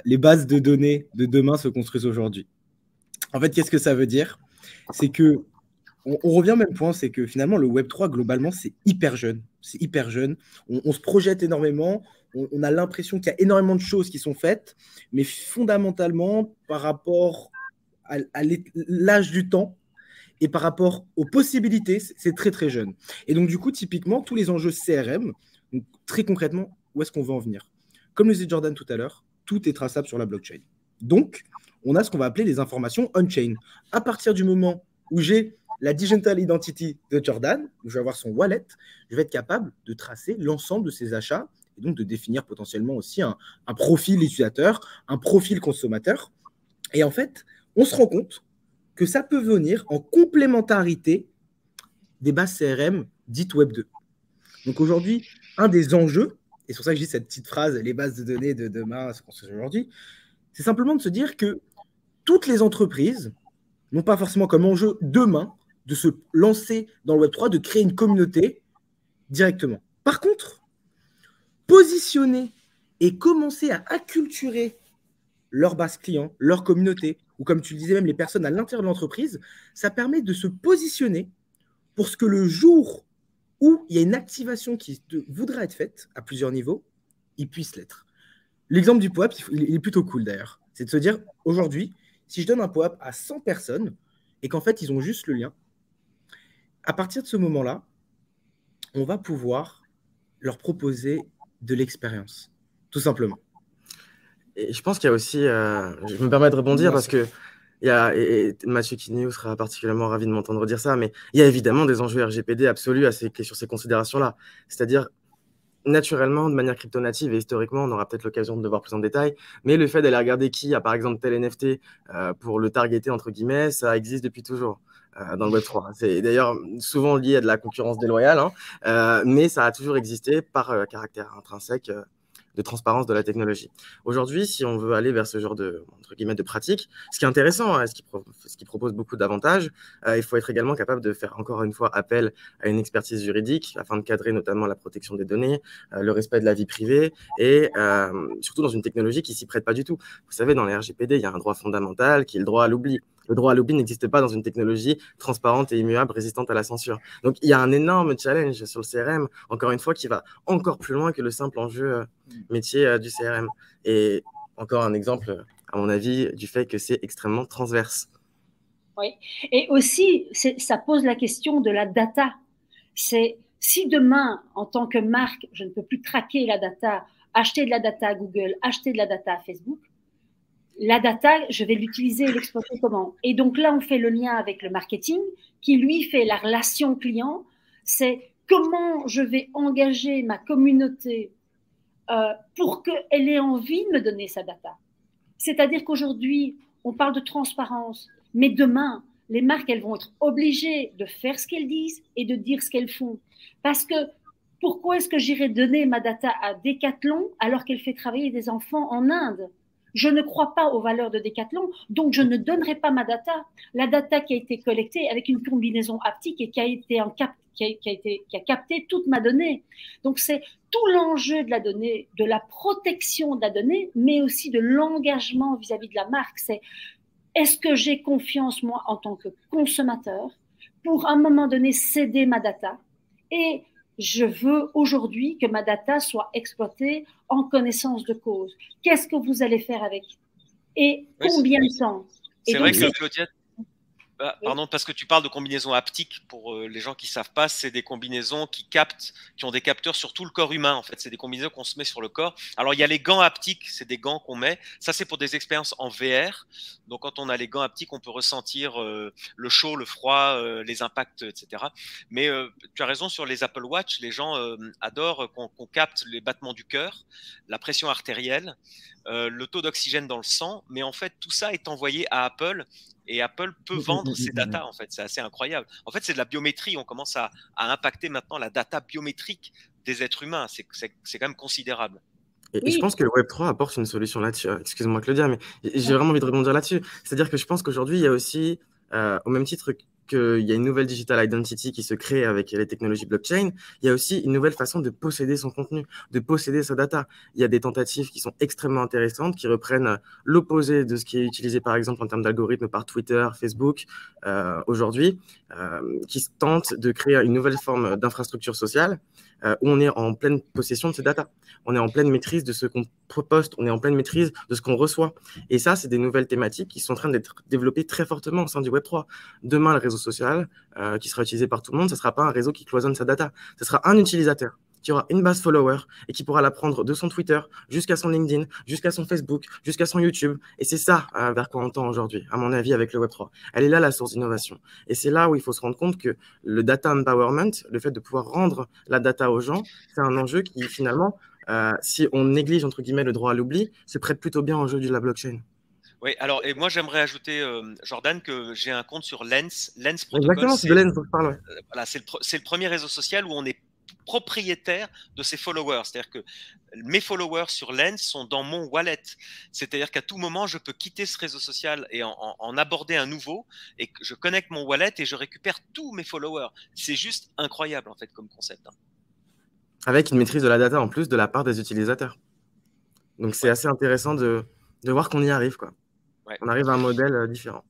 Les bases de données de demain se construisent aujourd'hui. En fait, qu'est-ce que ça veut dire? C'est que, on revient au même point, c'est que finalement, le Web3, globalement, c'est hyper jeune. C'est hyper jeune. On se projette énormément. On a l'impression qu'il y a énormément de choses qui sont faites, mais fondamentalement, par rapport à l'âge du temps et par rapport aux possibilités, c'est très, très jeune. Et donc, du coup, typiquement, tous les enjeux CRM, donc, très concrètement, où est-ce qu'on veut en venir? Comme le disait Jordan tout à l'heure, tout est traçable sur la blockchain. Donc, on a ce qu'on va appeler les informations on-chain. À partir du moment où j'ai la digital identity de Jordan, où je vais avoir son wallet, je vais être capable de tracer l'ensemble de ses achats et donc de définir potentiellement aussi un profil utilisateur, un profil consommateur. Et en fait, on se rend compte que ça peut venir en complémentarité des bases CRM dites Web 2. Donc aujourd'hui, un des enjeux, et c'est pour ça que je dis cette petite phrase, les bases de données de demain se construisent aujourd'hui, c'est simplement de se dire que toutes les entreprises n'ont pas forcément comme enjeu demain de se lancer dans le Web3, de créer une communauté directement. Par contre, positionner et commencer à acculturer leur base client, leur communauté, ou comme tu le disais même, les personnes à l'intérieur de l'entreprise, ça permet de se positionner pour ce que le jour où il y a une activation qui voudra être faite à plusieurs niveaux, il puisse l'être. L'exemple du POAP, il est plutôt cool d'ailleurs. C'est de se dire, aujourd'hui, si je donne un POAP à 100 personnes et qu'en fait, ils ont juste le lien, à partir de ce moment-là, on va pouvoir leur proposer de l'expérience, tout simplement. Et je pense qu'il y a aussi, je me permets de rebondir parce que et Mathieu Quignou sera particulièrement ravi de m'entendre dire ça, mais il y a évidemment des enjeux RGPD absolus sur ces considérations-là. C'est-à-dire, naturellement, de manière crypto-native et historiquement, on aura peut-être l'occasion de le voir plus en détail, mais le fait d'aller regarder qui a par exemple tel NFT pour le targeter, entre guillemets, ça existe depuis toujours dans le Web3. C'est d'ailleurs souvent lié à de la concurrence déloyale, mais ça a toujours existé par caractère intrinsèque de transparence de la technologie. Aujourd'hui, si on veut aller vers ce genre de, entre guillemets, de pratique, ce qui est intéressant, ce qui propose beaucoup d'avantages, il faut être également capable de faire encore une fois appel à une expertise juridique afin de cadrer notamment la protection des données, le respect de la vie privée et surtout dans une technologie qui s'y prête pas du tout. Vous savez, dans les RGPD, il y a un droit fondamental qui est le droit à l'oubli. Le droit à l'oubli n'existe pas dans une technologie transparente et immuable résistante à la censure. Donc, il y a un énorme challenge sur le CRM, encore une fois, qui va encore plus loin que le simple enjeu métier du CRM. Et encore un exemple, à mon avis, du fait que c'est extrêmement transverse. Oui, et aussi, ça pose la question de la data. C'est si demain, en tant que marque, je ne peux plus traquer la data, acheter de la data à Google, acheter de la data à Facebook, la data, je vais l'utiliser et l'exploiter comment? Et donc là, on fait le lien avec le marketing qui, lui, fait la relation client. C'est comment je vais engager ma communauté pour qu'elle ait envie de me donner sa data. C'est-à-dire qu'aujourd'hui, on parle de transparence, mais demain, les marques, elles vont être obligées de faire ce qu'elles disent et de dire ce qu'elles font. Parce que pourquoi est-ce que j'irais donner ma data à Decathlon alors qu'elle fait travailler des enfants en Inde? Je ne crois pas aux valeurs de Decathlon, donc je ne donnerai pas ma data. La data qui a été collectée avec une combinaison haptique et qui a capté toute ma donnée. Donc c'est tout l'enjeu de la donnée, de la protection de la donnée, mais aussi de l'engagement vis-à-vis de la marque. C'est est-ce que j'ai confiance, moi, en tant que consommateur, pour à un moment donné céder ma data et je veux aujourd'hui que ma data soit exploitée en connaissance de cause. Qu'est-ce que vous allez faire avec? Et combien de temps? C'est vrai que Claudia, pardon, parce que tu parles de combinaisons haptiques, pour les gens qui ne savent pas, c'est des combinaisons qui ont des capteurs sur tout le corps humain. En fait, c'est des combinaisons qu'on se met sur le corps. Alors, il y a les gants haptiques, c'est des gants qu'on met. Ça, c'est pour des expériences en VR. Donc, quand on a les gants haptiques, on peut ressentir le chaud, le froid, les impacts, etc. Mais tu as raison, sur les Apple Watch, les gens adorent qu'on capte les battements du cœur, la pression artérielle, le taux d'oxygène dans le sang. Mais en fait, tout ça est envoyé à Apple. Et Apple peut vendre ses data, en fait. C'est assez incroyable. En fait, c'est de la biométrie. On commence à impacter maintenant la data biométrique des êtres humains. C'est quand même considérable. Et je pense que le Web3 apporte une solution là-dessus. Excuse-moi, Claudia, mais j'ai vraiment envie de rebondir là-dessus. C'est-à-dire que je pense qu'aujourd'hui, il y a aussi, au même titre qu'il y a une nouvelle digital identity qui se crée avec les technologies blockchain, il y a aussi une nouvelle façon de posséder son contenu, de posséder sa data. Il y a des tentatives qui sont extrêmement intéressantes, qui reprennent l'opposé de ce qui est utilisé par exemple en termes d'algorithmes par Twitter, Facebook aujourd'hui, qui tentent de créer une nouvelle forme d'infrastructure sociale où on est en pleine possession de ces data. On est en pleine maîtrise de ce qu'on poste, on est en pleine maîtrise de ce qu'on reçoit. Et ça, c'est des nouvelles thématiques qui sont en train d'être développées très fortement au sein du Web3. Demain, le réseau social qui sera utilisé par tout le monde, ce ne sera pas un réseau qui cloisonne sa data. Ce sera un utilisateur qui aura une base follower et qui pourra la prendre de son Twitter jusqu'à son LinkedIn, jusqu'à son Facebook, jusqu'à son YouTube. Et c'est ça vers quoi on tend aujourd'hui, à mon avis, avec le Web3. Elle est là, la source d'innovation. Et c'est là où il faut se rendre compte que le data empowerment, le fait de pouvoir rendre la data aux gens, c'est un enjeu qui, finalement, si on néglige, entre guillemets, le droit à l'oubli, se prête plutôt bien au jeu de la blockchain. Oui, alors, et moi, j'aimerais ajouter, Jordan, que j'ai un compte sur Lens. Lens Protocol. Exactement, c'est de Lens dont je parle. Ouais. Voilà, c'est le premier réseau social où on est propriétaire de ses followers. C'est-à-dire que mes followers sur Lens sont dans mon wallet. C'est-à-dire qu'à tout moment, je peux quitter ce réseau social et en aborder un nouveau, et que je connecte mon wallet et je récupère tous mes followers. C'est juste incroyable, en fait, comme concept. Avec une maîtrise de la data en plus de la part des utilisateurs. Donc, c'est assez intéressant de voir qu'on y arrive, quoi. Ouais. On arrive à un modèle différent.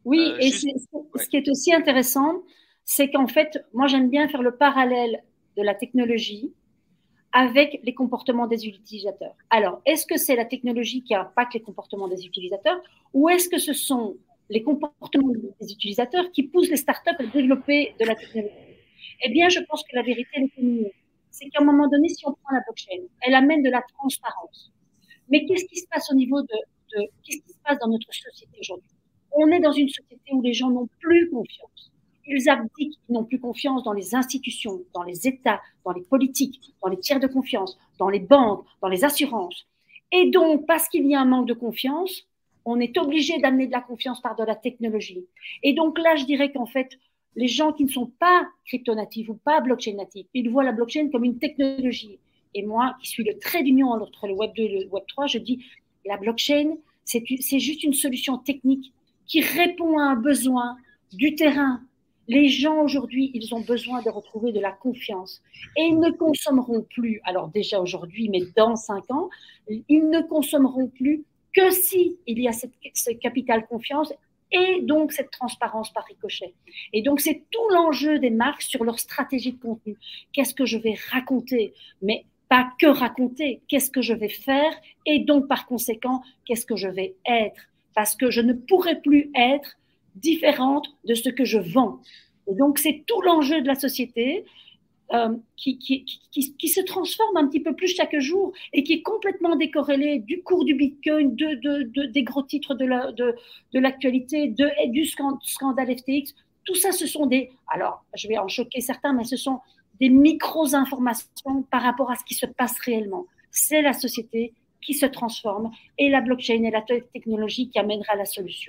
Oui, et ce qui est aussi intéressant, c'est qu'en fait, moi, j'aime bien faire le parallèle de la technologie avec les comportements des utilisateurs. Alors, est-ce que c'est la technologie qui impacte les comportements des utilisateurs, ou est-ce que ce sont les comportements des utilisateurs qui poussent les startups à développer de la technologie? Eh bien, je pense que la vérité est commune. C'est qu'à un moment donné, si on prend la blockchain, elle amène de la transparence. Mais qu'est-ce qui se passe au niveau qu'est-ce qui se passe dans notre société aujourd'hui? On est dans une société où les gens n'ont plus confiance. Ils abdiquent, ils n'ont plus confiance dans les institutions, dans les États, dans les politiques, dans les tiers de confiance, dans les banques, dans les assurances. Et donc, parce qu'il y a un manque de confiance, on est obligé d'amener de la confiance par de la technologie. Et donc là, je dirais qu'en fait, les gens qui ne sont pas crypto-natifs ou pas blockchain natifs, ils voient la blockchain comme une technologie. Et moi, qui suis le trait d'union entre le Web 2 et le Web 3, je dis la blockchain, c'est juste une solution technique qui répond à un besoin du terrain. Les gens aujourd'hui, ils ont besoin de retrouver de la confiance. Et ils ne consommeront plus, alors déjà aujourd'hui, mais dans 5 ans, ils ne consommeront plus que si il y a ce capital confiance et donc cette transparence par ricochet. Et donc, c'est tout l'enjeu des marques sur leur stratégie de contenu. Qu'est-ce que je vais raconter? Mais pas que raconter, qu'est-ce que je vais faire? Et donc, par conséquent, qu'est-ce que je vais être? Parce que je ne pourrai plus être différente de ce que je vends. Et donc, c'est tout l'enjeu de la société qui se transforme un petit peu plus chaque jour et qui est complètement décorrélé du cours du Bitcoin, des gros titres de l'actualité, du scandale FTX. Tout ça, ce sont alors je vais en choquer certains, mais ce sont des micro-informations par rapport à ce qui se passe réellement. C'est la société qui se transforme et la blockchain est la technologie qui amènera la solution.